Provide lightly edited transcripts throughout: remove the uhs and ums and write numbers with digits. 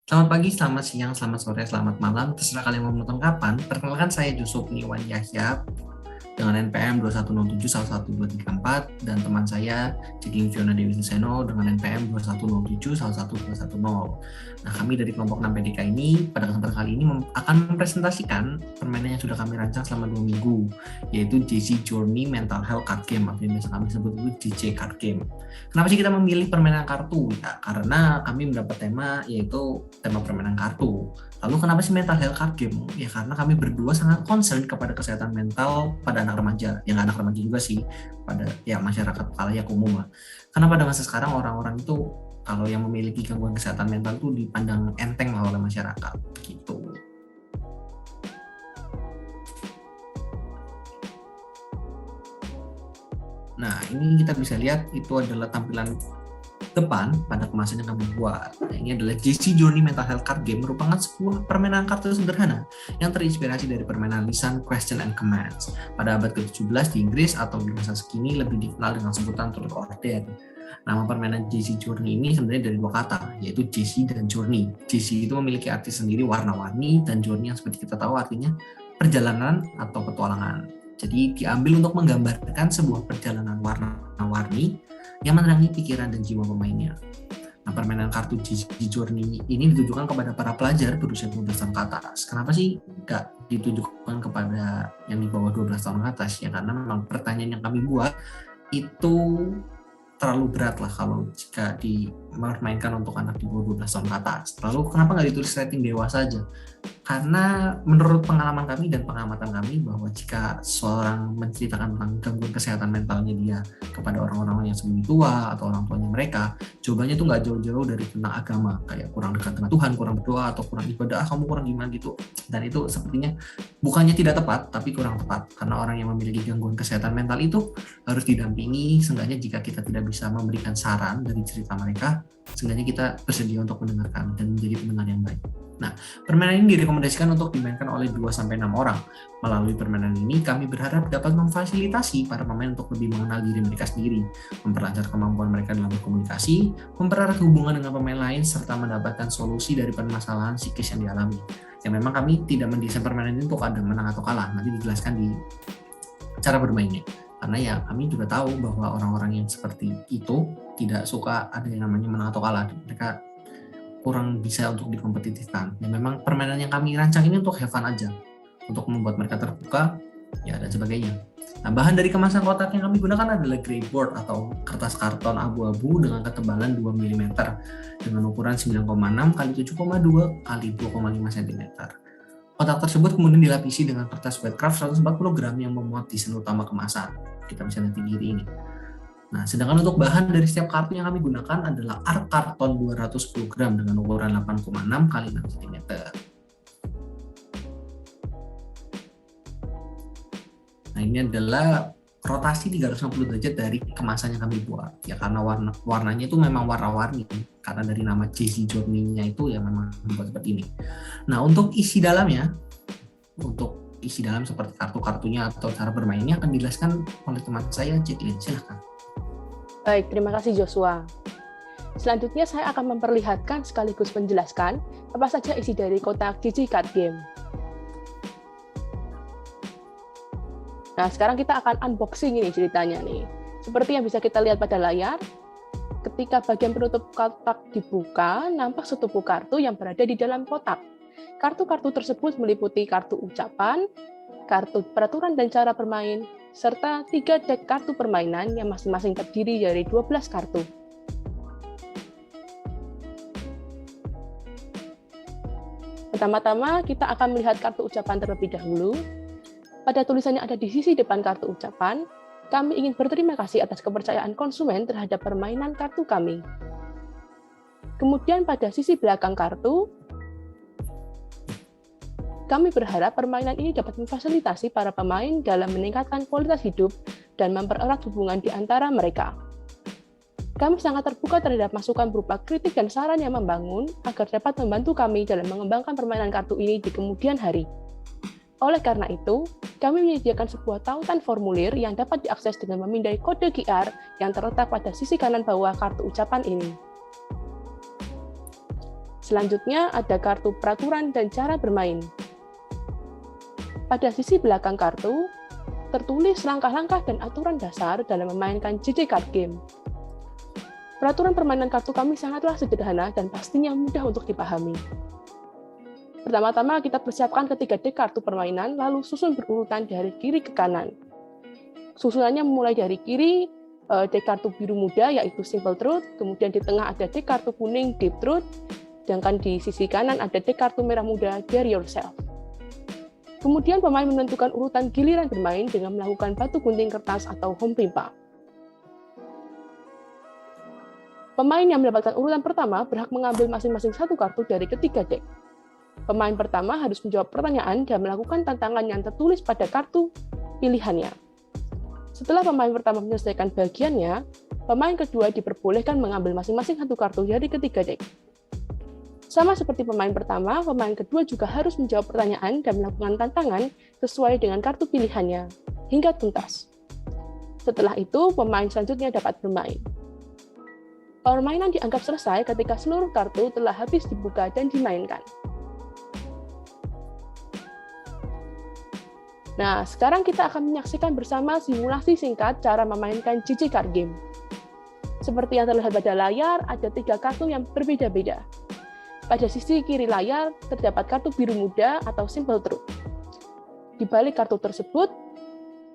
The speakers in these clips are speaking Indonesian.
Selamat pagi, selamat siang, selamat sore, selamat malam. Terserah kalian mau menonton kapan. Perkenalkan saya Yusuf Niwan Yahya dengan NPM 2107 11234 dan teman saya Ciking Fiona Dewi Seno dengan NPM 2107 11210. Nah, kami dari kelompok 6 PDK ini pada kesempatan kali ini akan mempresentasikan permainan yang sudah kami rancang selama 2 minggu, yaitu JC Journey Mental Health Card Game atau yang biasa kami sebut itu JC Card Game. Kenapa sih kita memilih permainan kartu? Ya, karena kami mendapat tema yaitu tema permainan kartu. Lalu kenapa sih mental health card game? Ya karena kami berdua sangat concern kepada kesehatan mental pada anak remaja. Ya nggak anak remaja juga sih, pada ya masyarakat khalayak umum lah. Karena pada masa sekarang orang-orang itu kalau yang memiliki gangguan kesehatan mental itu dipandang enteng lah oleh masyarakat gitu. Nah, ini kita bisa lihat itu adalah tampilan depan pada kemasan yang kami buat. Nah, ini adalah JC Journey Mental Health Card Game, merupakan sebuah permainan kartu sederhana yang terinspirasi dari permainan lisan Question and Commands pada abad ke-17 di Inggris atau di masa kini lebih dikenal dengan sebutan Truth or Dare. Nama permainan JC Journey ini sebenarnya dari dua kata, yaitu JC dan Journey. JC itu memiliki arti sendiri warna-warni, dan Journey yang seperti kita tahu artinya perjalanan atau petualangan. Jadi diambil untuk menggambarkan sebuah perjalanan warna-warni yang menerangi pikiran dan jiwa pemainnya. Nah, permainan kartu JC Journey ini ditujukan kepada para pelajar berusia 12 tahun ke atas. Kenapa sih nggak ditujukan kepada yang di bawah 12 tahun ke atas? Ya karena memang pertanyaan yang kami buat itu terlalu berat lah kalau jika dimainkan untuk anak di bawah 12 tahun ke atas. Lalu kenapa nggak ditulis rating dewasa saja? Karena menurut pengalaman kami dan pengamatan kami bahwa jika seorang menceritakan tentang gangguan kesehatan mentalnya dia kepada orang-orang yang sebelum tua atau orang tuanya mereka, jawabannya tuh nggak jauh-jauh dari tentang agama, kayak kurang dekat dengan Tuhan, kurang berdoa, atau kurang ibadah, kamu kurang gimana gitu. Dan itu sepertinya bukannya tidak tepat, tapi kurang tepat. Karena orang yang memiliki gangguan kesehatan mental itu harus didampingi, seenggaknya jika kita tidak bisa memberikan saran dari cerita mereka, seenggaknya kita bersedia untuk mendengarkan dan menjadi pendengar yang baik. Nah, permainan ini direkomendasikan untuk dimainkan oleh 2-6 orang. Melalui permainan ini, kami berharap dapat memfasilitasi para pemain untuk lebih mengenal diri mereka sendiri, memperlancar kemampuan mereka dalam berkomunikasi, mempererat hubungan dengan pemain lain, serta mendapatkan solusi dari permasalahan psikis yang dialami. Yang memang kami tidak mendesain permainan ini untuk ada menang atau kalah, nanti dijelaskan di cara bermainnya. Karena ya kami juga tahu bahwa orang-orang yang seperti itu tidak suka ada yang namanya menang atau kalah. Mereka kurang bisa untuk dikompetitifkan. Ya memang permainan yang kami rancang ini untuk have fun aja, untuk membuat mereka terbuka, ya dan sebagainya. Nah, bahan dari kemasan kotak yang kami gunakan adalah grey board atau kertas karton abu-abu dengan ketebalan 2 mm dengan ukuran 9,6 x 7,2 x 2,5 cm. Kotak tersebut kemudian dilapisi dengan kertas white craft 140 gram yang memuat desain utama kemasan. Kita bisa lihat di kiri ini. Nah, sedangkan untuk bahan dari setiap kartu yang kami gunakan adalah art karton 210 gram dengan ukuran 8,6 x 6 cm. Nah, ini adalah rotasi 360 derajat dari kemasan yang kami buat. Ya karena warnanya itu memang warna-warni, karena dari nama JC Journey-nya itu ya memang dibuat seperti ini. Nah, untuk isi dalamnya, seperti kartu-kartunya atau cara bermainnya akan dijelaskan oleh teman saya, Jacqueline. Silahkan. Baik, terima kasih Joshua. Selanjutnya saya akan memperlihatkan sekaligus menjelaskan apa saja isi dari kotak JC Card Game. Nah, sekarang kita akan unboxing ini ceritanya nih. Seperti yang bisa kita lihat pada layar, ketika bagian penutup kotak dibuka, nampak setumpuk kartu yang berada di dalam kotak. Kartu-kartu tersebut meliputi kartu ucapan, kartu peraturan dan cara bermain, serta 3 deck kartu permainan yang masing-masing terdiri dari 12 kartu. Pertama-tama, kita akan melihat kartu ucapan terlebih dahulu. Pada tulisannya ada di sisi depan kartu ucapan, kami ingin berterima kasih atas kepercayaan konsumen terhadap permainan kartu kami. Kemudian pada sisi belakang kartu, kami berharap permainan ini dapat memfasilitasi para pemain dalam meningkatkan kualitas hidup dan mempererat hubungan di antara mereka. Kami sangat terbuka terhadap masukan berupa kritik dan saran yang membangun agar dapat membantu kami dalam mengembangkan permainan kartu ini di kemudian hari. Oleh karena itu, kami menyediakan sebuah tautan formulir yang dapat diakses dengan memindai kode QR yang terletak pada sisi kanan bawah kartu ucapan ini. Selanjutnya ada kartu peraturan dan cara bermain. Pada sisi belakang kartu, tertulis langkah-langkah dan aturan dasar dalam memainkan JJ Card Game. Peraturan permainan kartu kami sangatlah sederhana dan pastinya mudah untuk dipahami. Pertama-tama kita persiapkan ketiga deck kartu permainan, lalu susun berurutan dari kiri ke kanan. Susunannya mulai dari kiri, deck kartu biru muda yaitu Simple Truth, kemudian di tengah ada deck kartu kuning Deep Truth, sedangkan di sisi kanan ada deck kartu merah muda Dare Yourself. Kemudian pemain menentukan urutan giliran bermain dengan melakukan batu gunting kertas atau home pimpa. Pemain yang mendapatkan urutan pertama berhak mengambil masing-masing satu kartu dari ketiga deck. Pemain pertama harus menjawab pertanyaan dan melakukan tantangan yang tertulis pada kartu pilihannya. Setelah pemain pertama menyelesaikan bagiannya, pemain kedua diperbolehkan mengambil masing-masing satu kartu dari ketiga deck. Sama seperti pemain pertama, pemain kedua juga harus menjawab pertanyaan dan melakukan tantangan sesuai dengan kartu pilihannya, hingga tuntas. Setelah itu, pemain selanjutnya dapat bermain. Permainan dianggap selesai ketika seluruh kartu telah habis dibuka dan dimainkan. Nah, sekarang kita akan menyaksikan bersama simulasi singkat cara memainkan JJ Card Game. Seperti yang terlihat pada layar, ada 3 kartu yang berbeda-beda. Pada sisi kiri layar, terdapat kartu biru muda atau Simple Truth. Di balik kartu tersebut,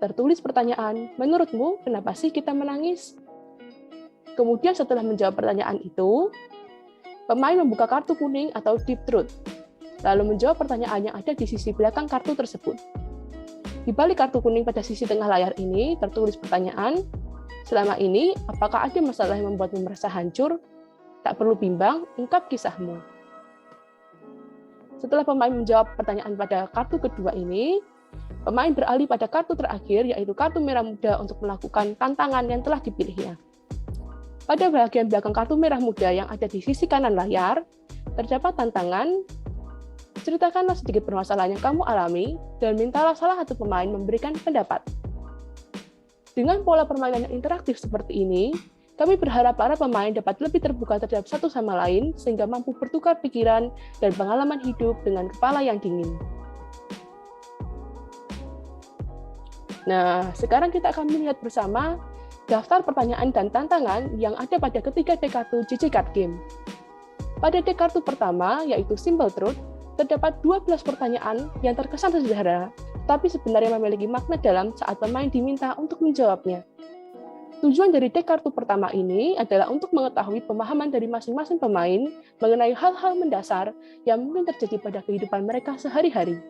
tertulis pertanyaan, menurutmu kenapa sih kita menangis? Kemudian setelah menjawab pertanyaan itu, pemain membuka kartu kuning atau Deep Truth, lalu menjawab pertanyaan yang ada di sisi belakang kartu tersebut. Di balik kartu kuning pada sisi tengah layar ini, tertulis pertanyaan, selama ini, apakah ada masalah yang membuatmu merasa hancur? Tak perlu bimbang, ungkap kisahmu. Setelah pemain menjawab pertanyaan pada kartu kedua ini, pemain beralih pada kartu terakhir, yaitu kartu merah muda untuk melakukan tantangan yang telah dipilihnya. Pada bagian belakang kartu merah muda yang ada di sisi kanan layar, terdapat tantangan, ceritakanlah sedikit permasalahan yang kamu alami, dan mintalah salah satu pemain memberikan pendapat. Dengan pola permainan yang interaktif seperti ini, kami berharap para pemain dapat lebih terbuka terhadap satu sama lain, sehingga mampu bertukar pikiran dan pengalaman hidup dengan kepala yang dingin. Nah, sekarang kita akan melihat bersama daftar pertanyaan dan tantangan yang ada pada ketiga deck kartu JJ Card Game. Pada deck kartu pertama, yaitu Simple Truth, terdapat 12 pertanyaan yang terkesan sederhana, tapi sebenarnya memiliki makna dalam saat pemain diminta untuk menjawabnya. Tujuan dari deck kartu pertama ini adalah untuk mengetahui pemahaman dari masing-masing pemain mengenai hal-hal mendasar yang mungkin terjadi pada kehidupan mereka sehari-hari.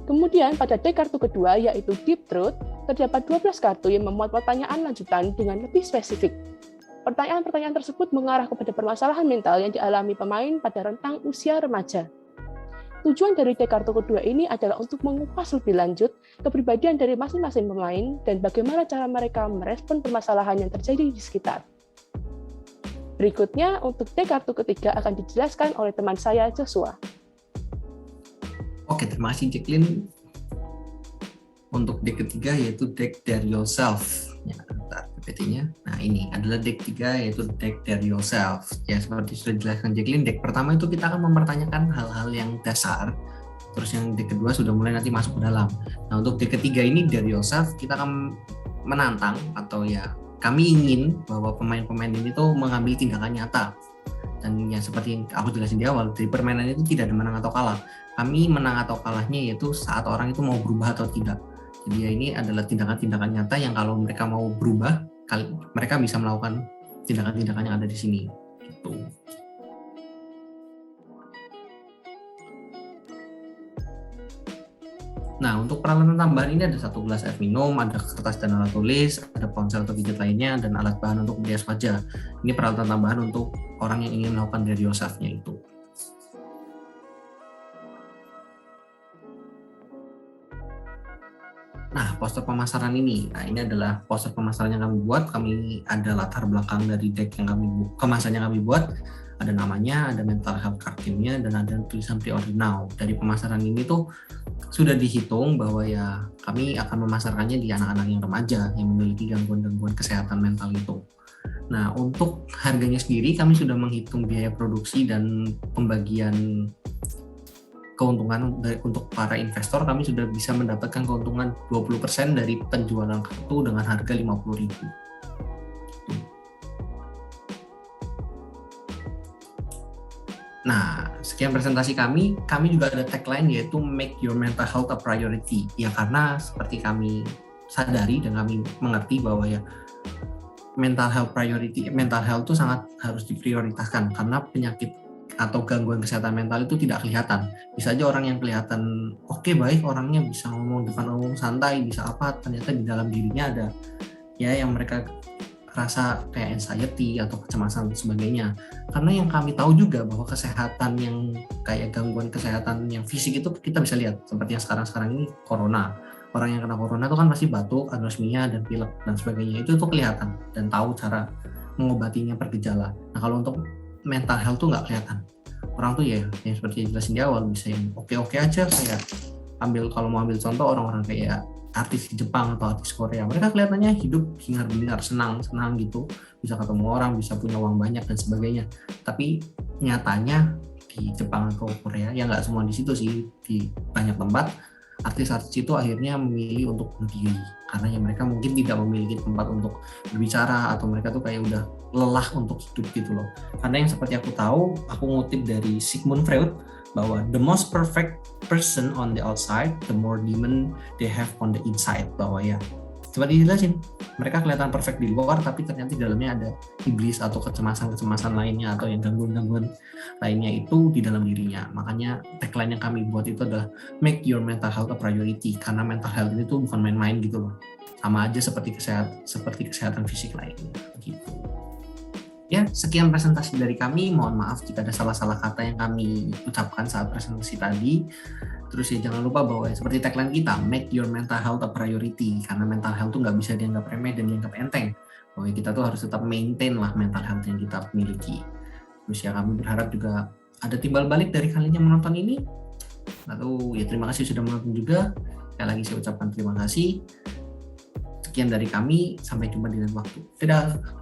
Kemudian pada deck kartu kedua, yaitu Deep Truth, terdapat 12 kartu yang memuat pertanyaan lanjutan dengan lebih spesifik. Pertanyaan-pertanyaan tersebut mengarah kepada permasalahan mental yang dialami pemain pada rentang usia remaja. Tujuan dari deck kartu kedua ini adalah untuk mengupas lebih lanjut kepribadian dari masing-masing pemain dan bagaimana cara mereka merespon permasalahan yang terjadi di sekitar. Berikutnya, untuk deck kartu ketiga akan dijelaskan oleh teman saya, Joshua. Oke, terima kasih Jacqueline. Untuk deck ketiga yaitu deck Dare Yourself. Ya, bentar PPT-nya. Nah, ini adalah deck 3 yaitu deck Dare Yourself. Ya, seperti sudah dijelaskan Jacqueline, deck pertama itu kita akan mempertanyakan hal-hal yang dasar. Terus yang deck kedua sudah mulai nanti masuk ke dalam. Nah, untuk deck ketiga ini Dare Yourself, kita akan menantang atau ya kami ingin bahwa pemain-pemain ini tuh mengambil tindakan nyata. Dan ya seperti yang aku jelasin di awal, dari permainan itu tidak ada menang atau kalah. Kami menang atau kalahnya yaitu saat orang itu mau berubah atau tidak. Jadi ya ini adalah tindakan-tindakan nyata yang kalau mereka mau berubah, mereka bisa melakukan tindakan-tindakan yang ada di sini. Gitu. Nah, untuk peralatan tambahan ini ada 1 gelas air minum, ada kertas dan alat tulis, ada ponsel atau gadget lainnya, dan alat bahan untuk merias wajah. Ini peralatan tambahan untuk orang yang ingin melakukan Dare Yourself-nya itu. Nah, poster pemasaran ini. Nah, ini adalah poster pemasaran yang kami buat. Kami ada latar belakang dari deck yang kemasan yang kami buat. Ada namanya, ada mental health card game-nya, dan ada tulisan pre-order now. Dari pemasaran ini tuh sudah dihitung bahwa ya kami akan memasarkannya di anak-anak yang remaja yang memiliki gangguan-gangguan kesehatan mental itu. Nah, untuk harganya sendiri kami sudah menghitung biaya produksi dan pembagian keuntungan untuk para investor. Kami sudah bisa mendapatkan keuntungan 20% dari penjualan kartu dengan harga 50.000. Nah, sekian presentasi kami. Kami juga ada tagline yaitu make your mental health a priority. Ya karena seperti kami sadari dan kami mengerti bahwa ya mental health itu sangat harus diprioritaskan karena penyakit atau gangguan kesehatan mental itu tidak kelihatan. Bisa aja orang yang kelihatan oke, baik, orangnya bisa ngomong depan umum santai, bisa apa, ternyata di dalam dirinya ada ya yang mereka rasa kayak anxiety atau kecemasan dan sebagainya. Karena yang kami tahu juga bahwa kesehatan yang kayak gangguan kesehatan yang fisik itu kita bisa lihat seperti yang sekarang ini corona. Orang yang kena corona itu kan pasti batuk, anosmia dan pilek dan sebagainya. Itu tuh kelihatan dan tahu cara mengobatinya per gejala. Nah, kalau untuk mental health tuh nggak kelihatan. Orang tuh ya yang seperti yang jelasin di awal bisa yang oke-oke aja, kayak kalau mau ambil contoh orang-orang kayak artis di Jepang atau artis Korea, mereka kelihatannya hidup hingar-bingar, senang gitu, bisa ketemu orang, bisa punya uang banyak dan sebagainya. Tapi nyatanya di Jepang atau Korea, ya nggak semua di situ sih, di banyak tempat artis-artis itu akhirnya memilih untuk bunuh diri karena ya mereka mungkin tidak memiliki tempat untuk berbicara atau mereka tuh kayak udah lelah untuk hidup gitu loh. Karena yang seperti aku tahu, aku ngutip dari Sigmund Freud bahwa the most perfect person on the outside, the more demon they have on the inside. Bahwa ya seperti dijelasin, mereka kelihatan perfect di luar tapi ternyata di dalamnya ada iblis atau kecemasan lainnya atau yang gangguan lainnya itu di dalam dirinya. Makanya tagline yang kami buat itu adalah make your mental health a priority, karena mental health ini tuh bukan main-main gitu loh. Sama aja seperti kesehatan fisik lainnya gitu. Ya, sekian presentasi dari kami. Mohon maaf jika ada salah-salah kata yang kami ucapkan saat presentasi tadi. Terus ya jangan lupa bahwa seperti tagline kita, make your mental health a priority, karena mental health tuh nggak bisa dianggap remeh dan dianggap enteng. Bahwa kita tuh harus tetap maintain lah mental health yang kita miliki. Terus ya kami berharap juga ada timbal balik dari kalian yang menonton ini. Lalu ya terima kasih sudah menonton juga. Sekali lagi saya ucapkan terima kasih. Sekian dari kami, sampai jumpa di lain waktu. Dadah.